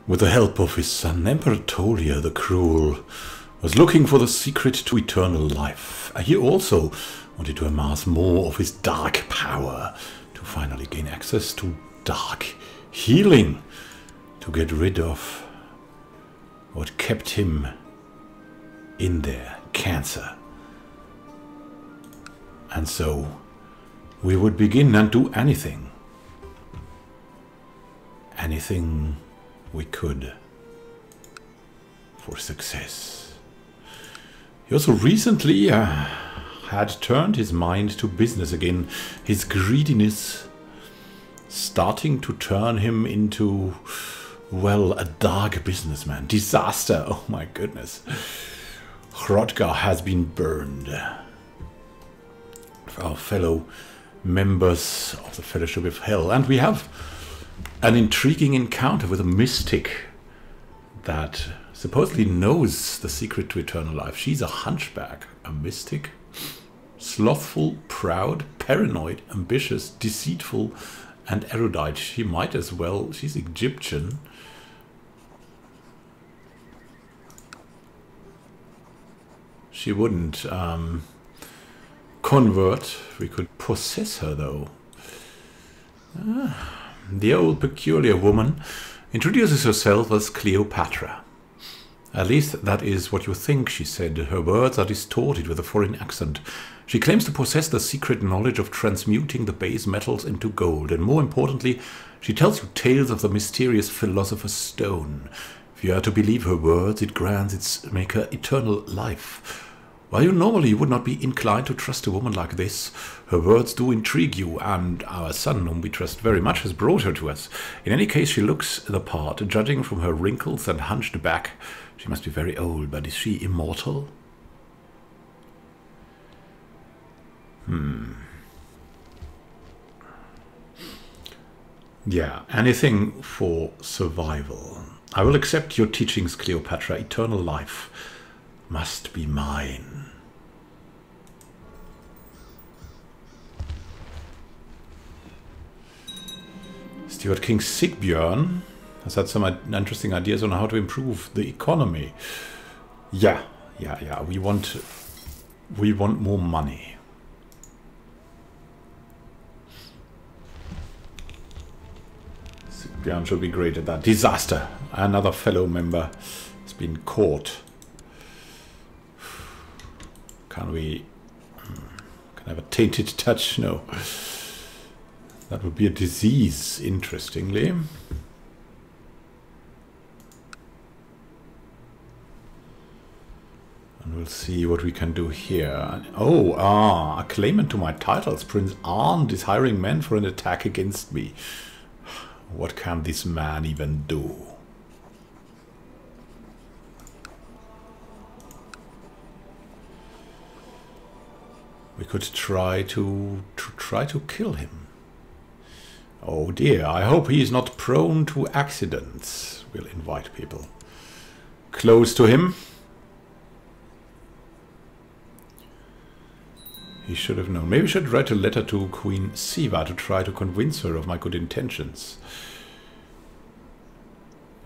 With the help of his son, Emperor Tolia the Cruel was looking for the secret to eternal life. He also wanted to amass more of his dark power to finally gain access to dark healing, to get rid of what kept him in there, cancer. And so we would begin and do anything we could for success. He also recently had turned his mind to business again, his greediness starting to turn him into, well, a dark businessman. Disaster, oh my goodness. Hrodgar has been burned. Our fellow members of the Fellowship of Hell, and we have an intriguing encounter with a mystic that supposedly knows the secret to eternal life. She's a hunchback, a mystic, slothful, proud, paranoid, ambitious, deceitful, and erudite. She might as well, she's Egyptian. She wouldn't convert. We could possess her though. The old peculiar woman introduces herself as Cleopatra. At least that is what you think, she said. Her words are distorted with a foreign accent. She claims to possess the secret knowledge of transmuting the base metals into gold, and more importantly, she tells you tales of the mysterious philosopher's stone. If you are to believe her words, it grants its maker eternal life. While you normally would not be inclined to trust a woman like this, her words do intrigue you, and our son, whom we trust very much, has brought her to us. In any case, she looks the part. Judging from her wrinkles and hunched back, she must be very old, but is she immortal? Yeah, anything for survival. I will accept your teachings, Cleopatra. Eternal life must be mine. Steward King Sigbjörn has had some interesting ideas on how to improve the economy. Yeah. We want more money. Sigbjörn should be great at that. Disaster. Another fellow member has been caught. Can we... Can I have a tainted touch? No. That would be a disease, interestingly. And we'll see what we can do here. Oh, a claimant to my titles. Prince Arndt is hiring men for an attack against me. What can this man even do? We could try to kill him. Oh dear, I hope he is not prone to accidents. We'll invite people close to him. He should have known. Maybe we should write a letter to Queen Siva to try to convince her of my good intentions.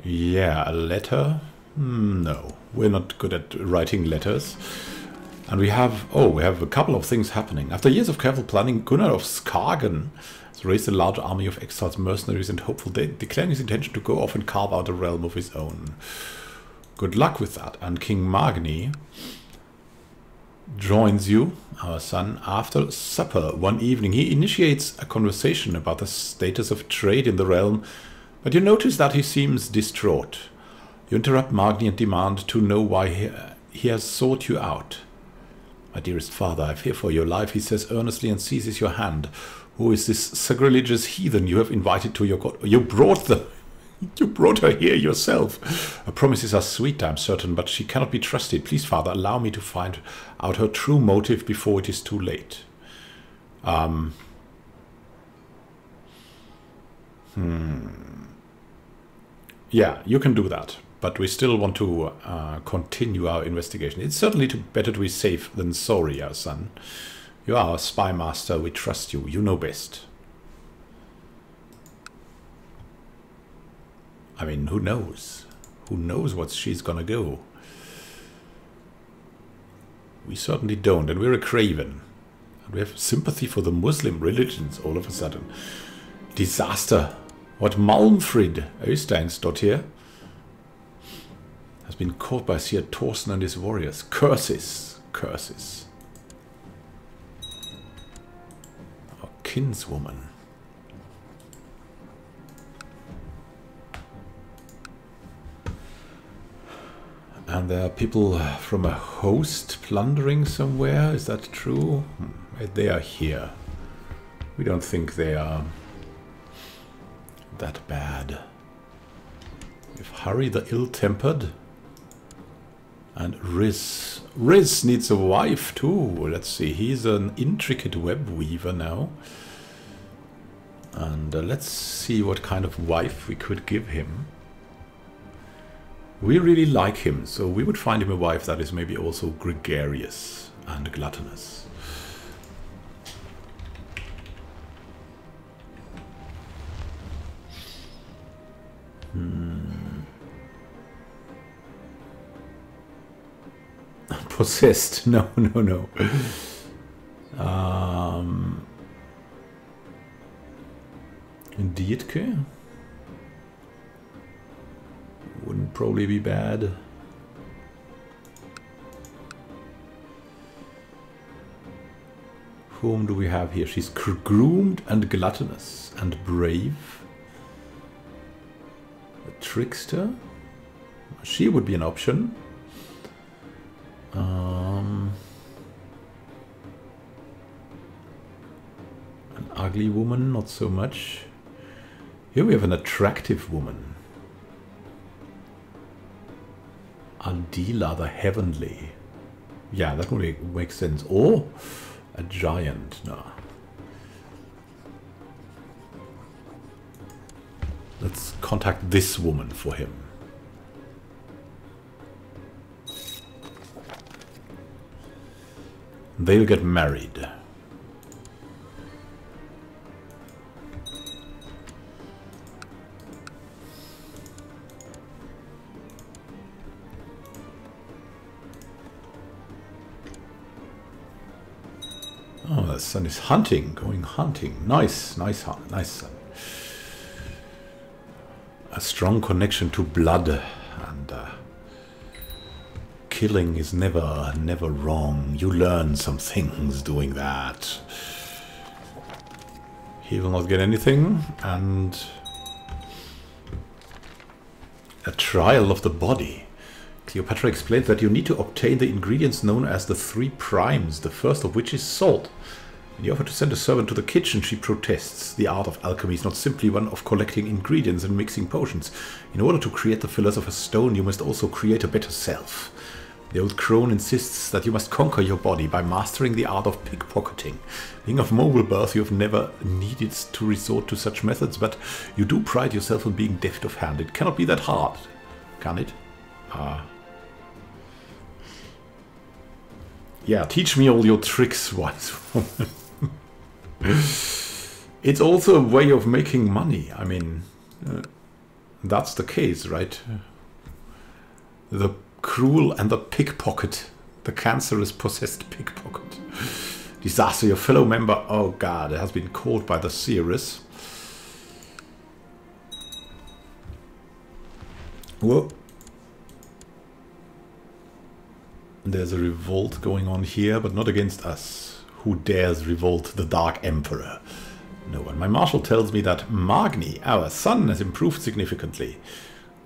Yeah, a letter? No, we're not good at writing letters. And we have a couple of things happening. After years of careful planning, Gunnar of Skagen has raised a large army of exiles, mercenaries and hopeful, declaring his intention to go off and carve out a realm of his own. Good luck with that. And King Magni joins you, our son, after supper one evening. He initiates a conversation about the status of trade in the realm, but you notice that he seems distraught. You interrupt Magni and demand to know why he has sought you out. My dearest father, I fear for your life, he says earnestly and seizes your hand. Who is this sacrilegious heathen you have invited to your court? You brought her here yourself. Her promises are sweet, I am certain, but she cannot be trusted. Please, father, allow me to find out her true motive before it is too late. Yeah, you can do that. But we still want to continue our investigation. It's certainly better to be safe than sorry, our son. You are our spy master. We trust you. You know best. I mean, who knows? Who knows what she's gonna go? We certainly don't, and we're a craven. And we have sympathy for the Muslim religions all of a sudden. Disaster! What Malmfrid Øysteinsdottir has been caught by Sir Thorsten and his warriors. Curses! Curses. Our kinswoman. And there are people from a host plundering somewhere. Is that true? They are here. We don't think they are that bad. If Harry the Ill-Tempered and Riz. Riz needs a wife too. Let's see. He's an intricate web weaver now. And let's see what kind of wife we could give him. We really like him, so we would find him a wife that is maybe also gregarious and gluttonous. Possessed? No, no, no. Dietke? Wouldn't probably be bad. Whom do we have here? She's groomed and gluttonous and brave. A trickster? She would be an option. An ugly woman, not so much. Here we have an attractive woman. Aldila the Heavenly. Yeah, that would make sense. Or a giant. No. Let's contact this woman for him. They'll get married. Oh, the son is hunting, going hunting. Nice, nice, nice son. A strong connection to blood, and killing is never wrong. You learn some things doing that. He will not get anything, and a trial of the body. Cleopatra explained that you need to obtain the ingredients known as the 3 primes, the first of which is salt. When you offer to send a servant to the kitchen, she protests. The art of alchemy is not simply one of collecting ingredients and mixing potions. In order to create the philosopher's stone, you must also create a better self. The old crone insists that you must conquer your body by mastering the art of pickpocketing. Being of noble birth, you have never needed to resort to such methods, but you do pride yourself on being deft of hand. It cannot be that hard, can it? Yeah, teach me all your tricks, wise woman. It's also a way of making money. I mean, that's the case, right? The cruel and the pickpocket. The cancerous possessed pickpocket. Disaster, your fellow member. Oh god, it has been caught by the seeress. Whoa. There's a revolt going on here, but not against us. Who dares revolt the Dark Emperor? No one. My marshal tells me that Magni, our son, has improved significantly.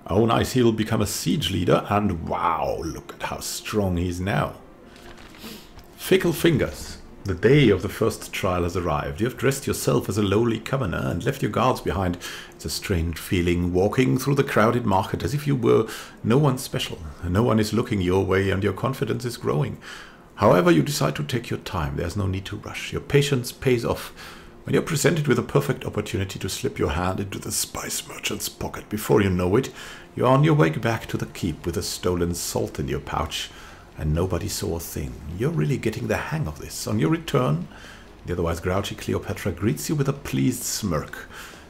Oh nice, he'll become a siege leader, and wow, look at how strong he is now. Fickle fingers. The day of the first trial has arrived. You have dressed yourself as a lowly commoner and left your guards behind. It's a strange feeling, walking through the crowded market as if you were no one special. No one is looking your way and your confidence is growing. However, you decide to take your time. There's no need to rush. Your patience pays off. When you're presented with a perfect opportunity to slip your hand into the spice merchant's pocket, before you know it, you're on your way back to the keep with a stolen salt in your pouch. And nobody saw a thing. You're really getting the hang of this. On your return, the otherwise grouchy Cleopatra greets you with a pleased smirk.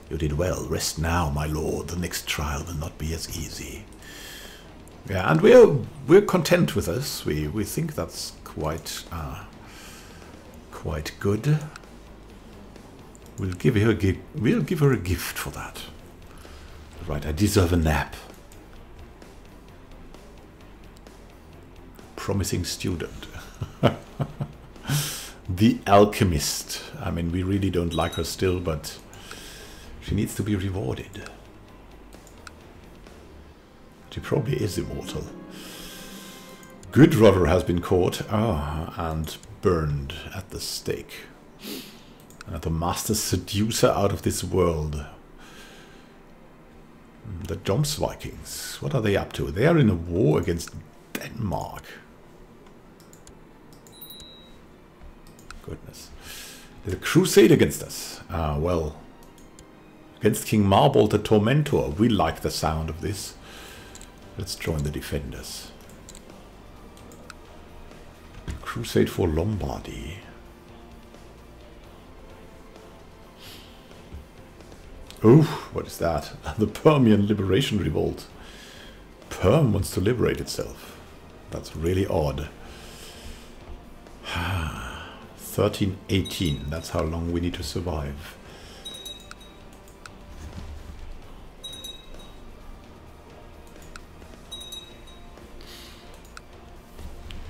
You did well. Rest now, my lord. The next trial will not be as easy. Yeah, and we're content with this. We think that's quite good. We'll give her a gift for that. Right, I deserve a nap. Promising student. The alchemist. I mean, we really don't like her still, but she needs to be rewarded. She probably is immortal. Good rudder has been caught and burned at the stake. Another master seducer out of this world. The Joms Vikings. What are they up to? They are in a war against Denmark. Goodness. There's a crusade against us. Well, against King Marbold the Tormentor. We like the sound of this. Let's join the defenders. Crusade for Lombardy. Oh, what is that? The Permian Liberation Revolt. Perm wants to liberate itself. That's really odd. 1318. That's how long we need to survive.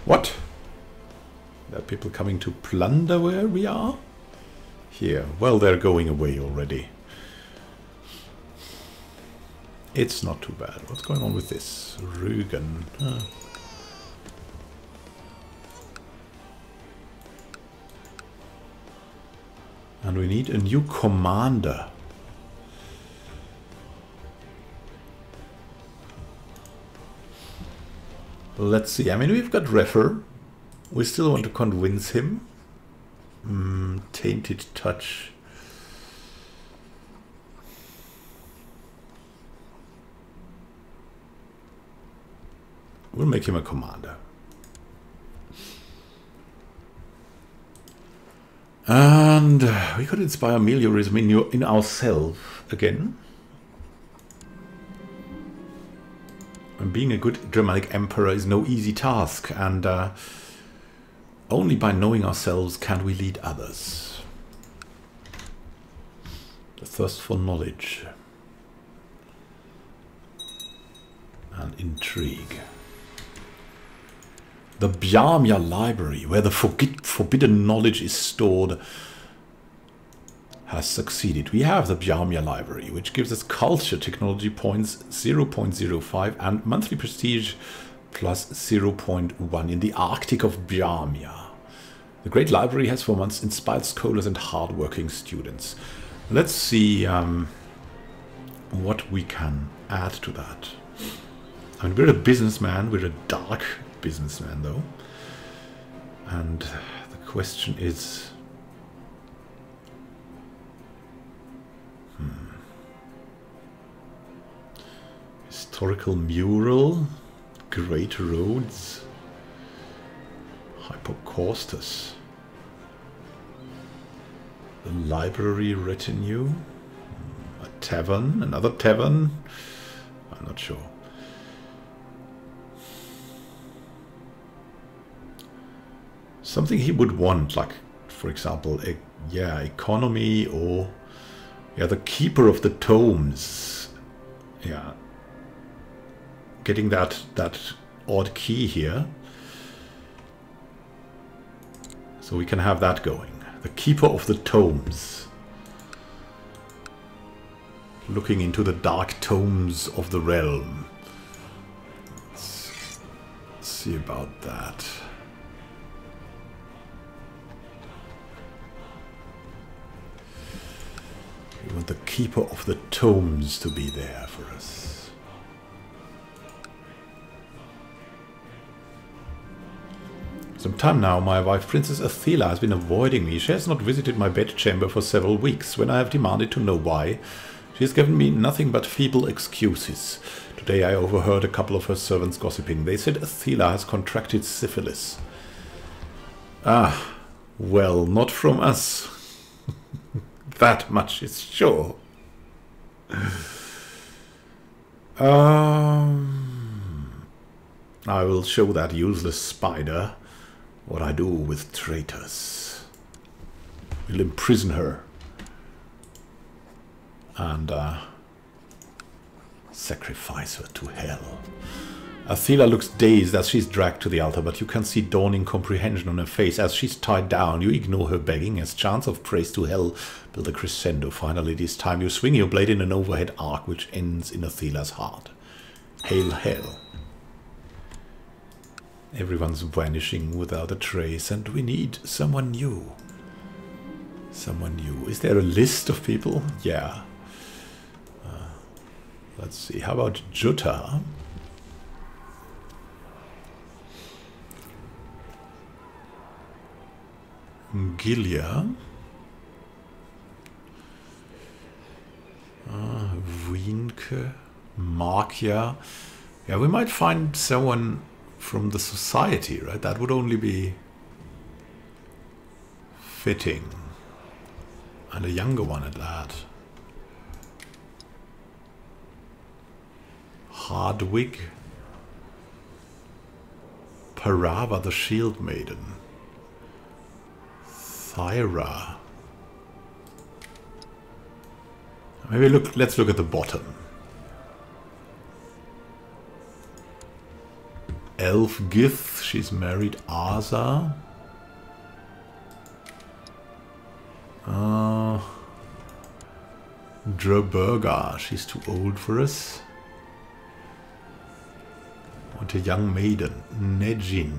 What? There are people coming to plunder where we are? Here. Well, they're going away already. It's not too bad. What's going on with this? Rügen. And we need a new commander. Let's see. I mean, we've got Refer. We still want to convince him. Tainted Touch. We'll make him a commander. And we could inspire meliorism in ourselves again. And being a good Germanic emperor is no easy task, and only by knowing ourselves can we lead others. The thirst for knowledge and intrigue. The Bjarmia Library, where the forbidden knowledge is stored, has succeeded. We have the Bjarmia Library, which gives us culture technology points 0.05 and monthly prestige plus 0.1 in the Arctic of Bjarmia. The Great Library has for months inspired scholars and hardworking students. Let's see what we can add to that. I mean, we're a businessman, we're a dark businessman though, and the question is historical mural, great roads, hypocaustus, the library retinue, a tavern, another tavern, I'm not sure. Something he would want, like, for example, economy, or the keeper of the tomes. Yeah, getting that odd key here, so we can have that going. The keeper of the tomes, looking into the dark tomes of the realm. Let's see about that. We want the keeper of the tomes to be there for us. Some time now, my wife Princess Athela has been avoiding me. She has not visited my bedchamber for several weeks. When I have demanded to know why, she has given me nothing but feeble excuses. Today I overheard a couple of her servants gossiping. They said Athela has contracted syphilis. Ah, well, not from us. That much is sure. I will show that useless spider what I do with traitors. We'll imprison her. And sacrifice her to hell. Athela looks dazed as she's dragged to the altar, but you can see dawning comprehension on her face. As she's tied down, you ignore her begging as chants of praise to hell build a crescendo. Finally, this time you swing your blade in an overhead arc which ends in Athela's heart. Hail hell. Everyone's vanishing without a trace, and we need someone new. Someone new. Is there a list of people? Yeah. Let's see. How about Jutta? Gilia, Wienke, Markia. Yeah, we might find someone from the society, right? That would only be fitting. And a younger one at that. Hardwig. Parava, the Shield Maiden. Thyra. Maybe let's look at the bottom. Elfgith, she's married. Asa. Droberga, she's too old for us. Want a young maiden. Nejin.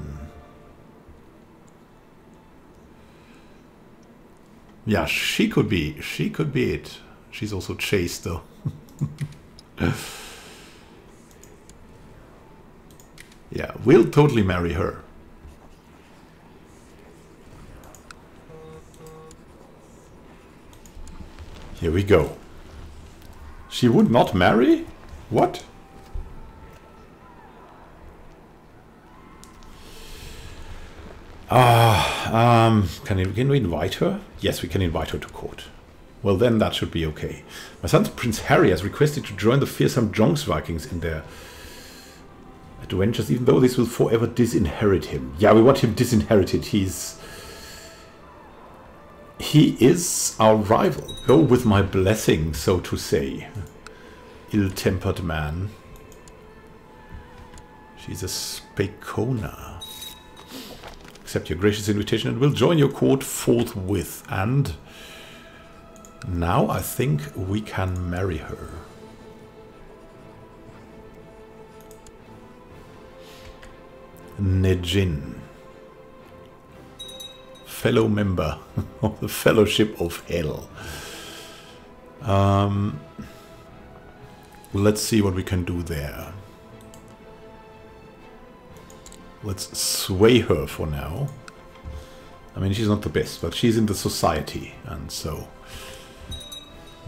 Yeah, she could be it. She's also chaste though. Yeah, we'll totally marry her. Here we go. She would not marry? What? Can we invite her? Yes, we can invite her to court. Well, then that should be okay. My son Prince Harry has requested to join the fearsome Jonks Vikings in their adventures, even though this will forever disinherit him. Yeah, we want him disinherited. He is our rival. Go with my blessing, so to say. Ill-tempered man. She's a Spacona. Accept your gracious invitation and will join your court forthwith. And now I think we can marry her. Nejin. Fellow member of the Fellowship of Hell. Let's see what we can do there. Let's sway her for now. I mean, she's not the best, but she's in the society, and so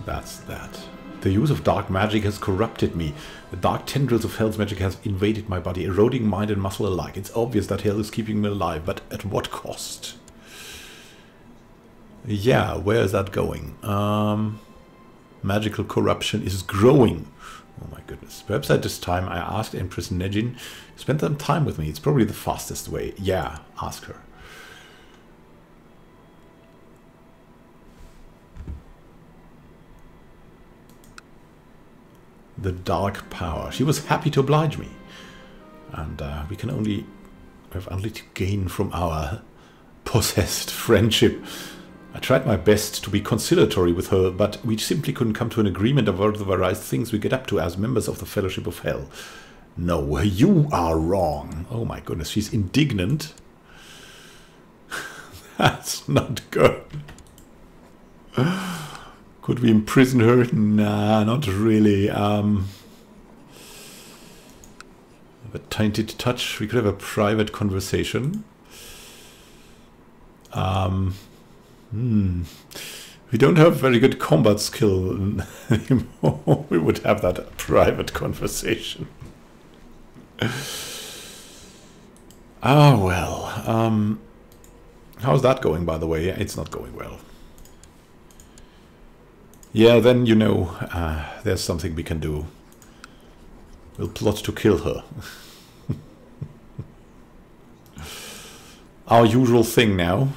that's that. The use of dark magic has corrupted me. The dark tendrils of hell's magic has invaded my body, eroding mind and muscle alike. It's obvious that hell is keeping me alive, but at what cost? Yeah, where is that going? Magical corruption is growing. Oh my goodness. Perhaps at this time I asked Empress Nejin to spend some time with me. It's probably the fastest way. Yeah, ask her. The dark power. She was happy to oblige me. And we have only to gain from our possessed friendship. I tried my best to be conciliatory with her, but we simply couldn't come to an agreement about the various things we get up to as members of the Fellowship of Hell. No, you are wrong. Oh my goodness, she's indignant. That's not good. Could we imprison her? Nah, not really. A tainted touch. We could have a private conversation. We don't have very good combat skill anymore. We would have that private conversation. Oh, well. How's that going, by the way? It's not going well. Yeah, then you know, there's something we can do. We'll plot to kill her. Our usual thing now.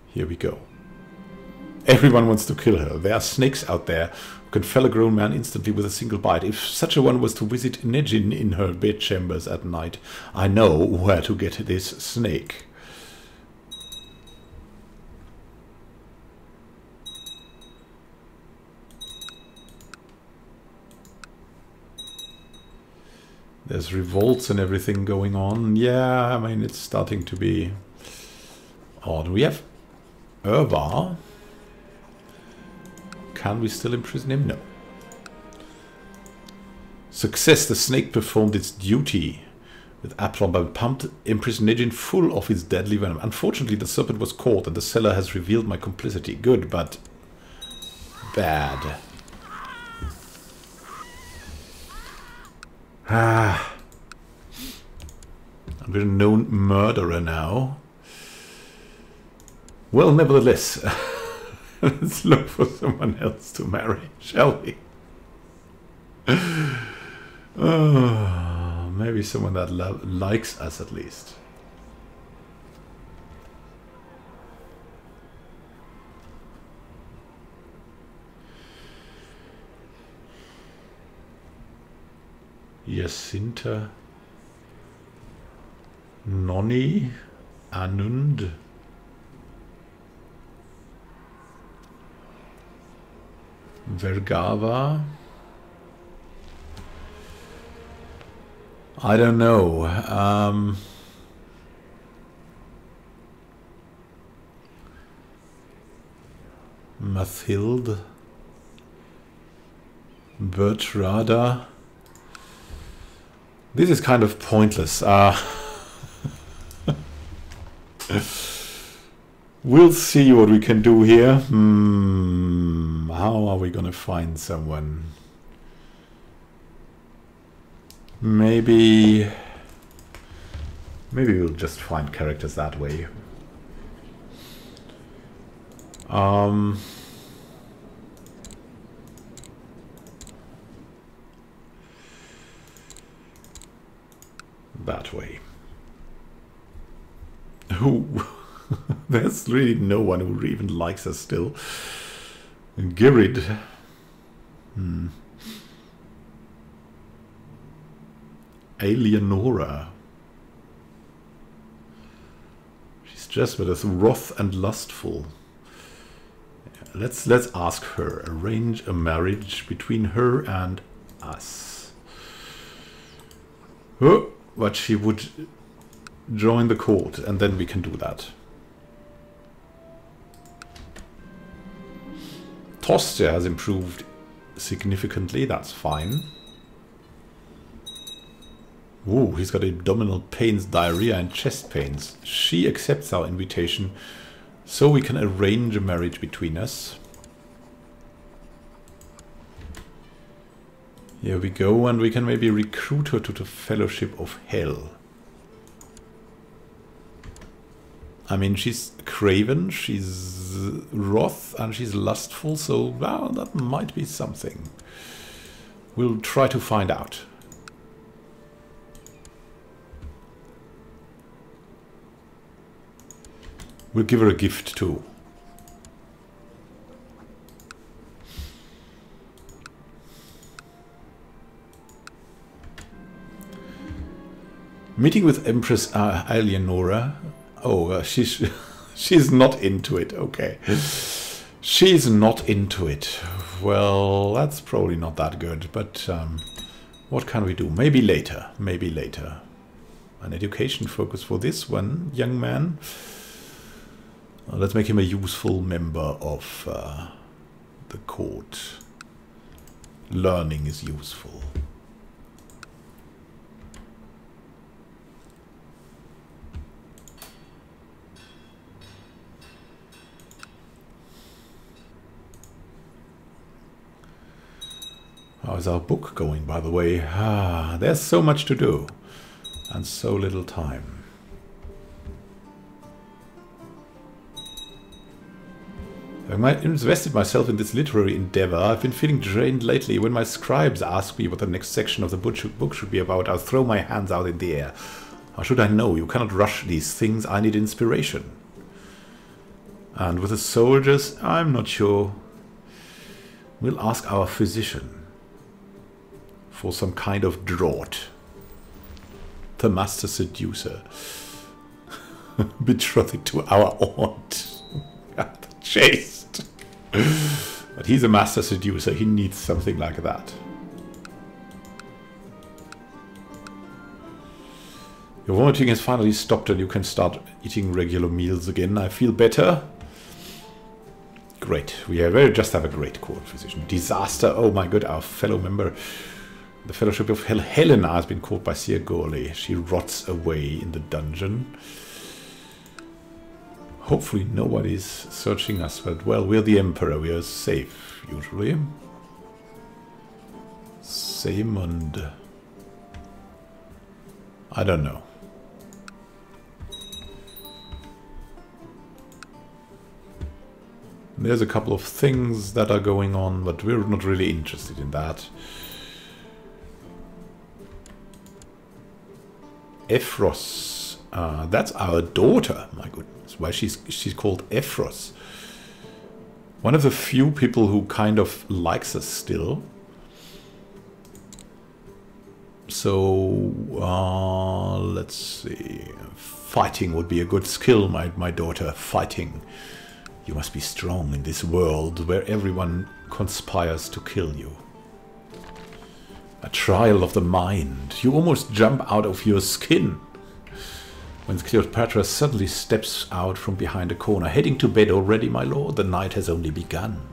Here we go. Everyone wants to kill her. There are snakes out there who can fell a grown man instantly with a single bite. If such a one was to visit Nejin in her bedchambers at night, I know where to get this snake. There's revolts and everything going on. Yeah, I mean, it's starting to be odd. We have Irvar. Can we still imprison him? No. Success. The snake performed its duty. With aplomb, I pumped imprisoned Nejin full of its deadly venom. Unfortunately, the serpent was caught and the seller has revealed my complicity. Good, but bad. Ah. We're a known murderer now. Well, nevertheless, let's look for someone else to marry, shall we? Oh, maybe someone that likes us at least. Jacinta, Nonni, Anund, Vergava. I don't know. Mathilde, Bertrada. This is kind of pointless. We'll see what we can do here. How are we gonna find someone? Maybe we'll just find characters that way. That way. Who? There's really no one who even likes us still. Girid. Eleonora. She's just with us, wrath and lustful. Let's ask her. Arrange a marriage between her and us. Oh, but she would join the court, and then we can do that. Tostia has improved significantly, that's fine. Ooh, he's got abdominal pains, diarrhea and chest pains. She accepts our invitation, so we can arrange a marriage between us. Here we go, and we can maybe recruit her to the Fellowship of Hell. I mean, she's craven, she's wrath, and she's lustful, so well, that might be something. We'll try to find out. We'll give her a gift too. Meeting with Empress Eleonora. Oh, she's not into it. Okay, she's not into it. Well, that's probably not that good. But what can we do? Maybe later. Maybe later. An education focus for this one, young man. Let's make him a useful member of the court. Learning is useful. How is our book going, by the way? There's so much to do and so little time. I invested myself in this literary endeavor. I've been feeling drained lately. When my scribes ask me what the next section of the book should be about, I'll throw my hands out in the air. How should I know? You cannot rush these things. I need inspiration. And with the soldiers, I'm not sure. We'll ask our physician for some kind of draught. The master seducer. Betrothed to our aunt. Chaste. But he's a master seducer. He needs something like that. Your vomiting has finally stopped and you can start eating regular meals again. I feel better. Great. We just have a great court physician. Disaster. Oh my god, our fellow member, the Fellowship of Helena, has been caught by Sir Gorley. She rots away in the dungeon. Hopefully nobody's searching us, but well, we're the Emperor. We are safe, usually. Seemund. I don't know. There's a couple of things that are going on, but we're not really interested in that. Ephros. That's our daughter. My goodness. Why she's called Ephros. One of the few people who kind of likes us still. So, let's see. Fighting would be a good skill, my daughter. Fighting. You must be strong in this world where everyone conspires to kill you. A trial of the mind. You almost jump out of your skin. When Cleopatra suddenly steps out from behind a corner. Heading to bed already, my lord? The night has only begun.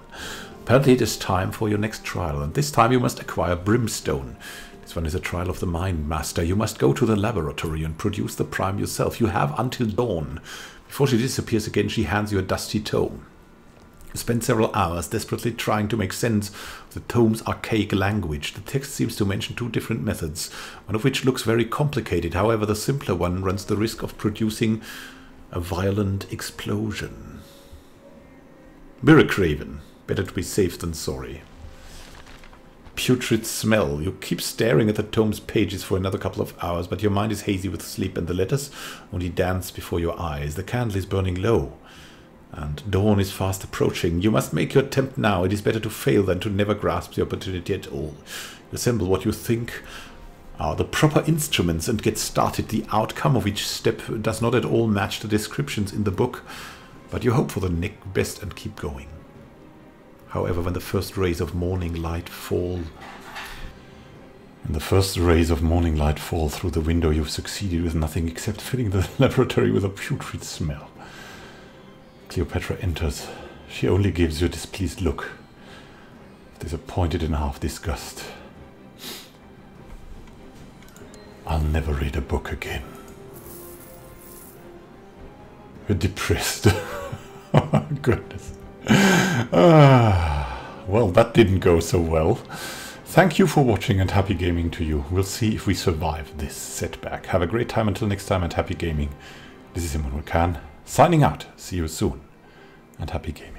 Apparently it is time for your next trial, and this time you must acquire brimstone. This one is a trial of the mind, master. You must go to the laboratory and produce the prime yourself. You have until dawn. Before she disappears again, she hands you a dusty tome. You spend several hours desperately trying to make sense of the tome's archaic language. The text seems to mention two different methods, one of which looks very complicated. However, the simpler one runs the risk of producing a violent explosion. Biracraven. Better to be safe than sorry. Putrid smell. You keep staring at the tome's pages for another couple of hours, but your mind is hazy with sleep and the letters only dance before your eyes. The candle is burning low, and dawn is fast approaching. You must make your attempt now. It is better to fail than to never grasp the opportunity at all. You assemble what you think are the proper instruments and get started. The outcome of each step does not at all match the descriptions in the book, but you hope for the best and keep going. However, when the first rays of morning light fall... through the window, you've succeeded with nothing except filling the laboratory with a putrid smell. Cleopatra enters. She only gives you a displeased look, disappointed and half disgust. I'll never read a book again. You're depressed. Oh my goodness. Well, that didn't go so well. Thank you for watching and happy gaming to you. We'll see if we survive this setback. Have a great time until next time and happy gaming. This is Immanuel signing out. See you soon and happy gaming.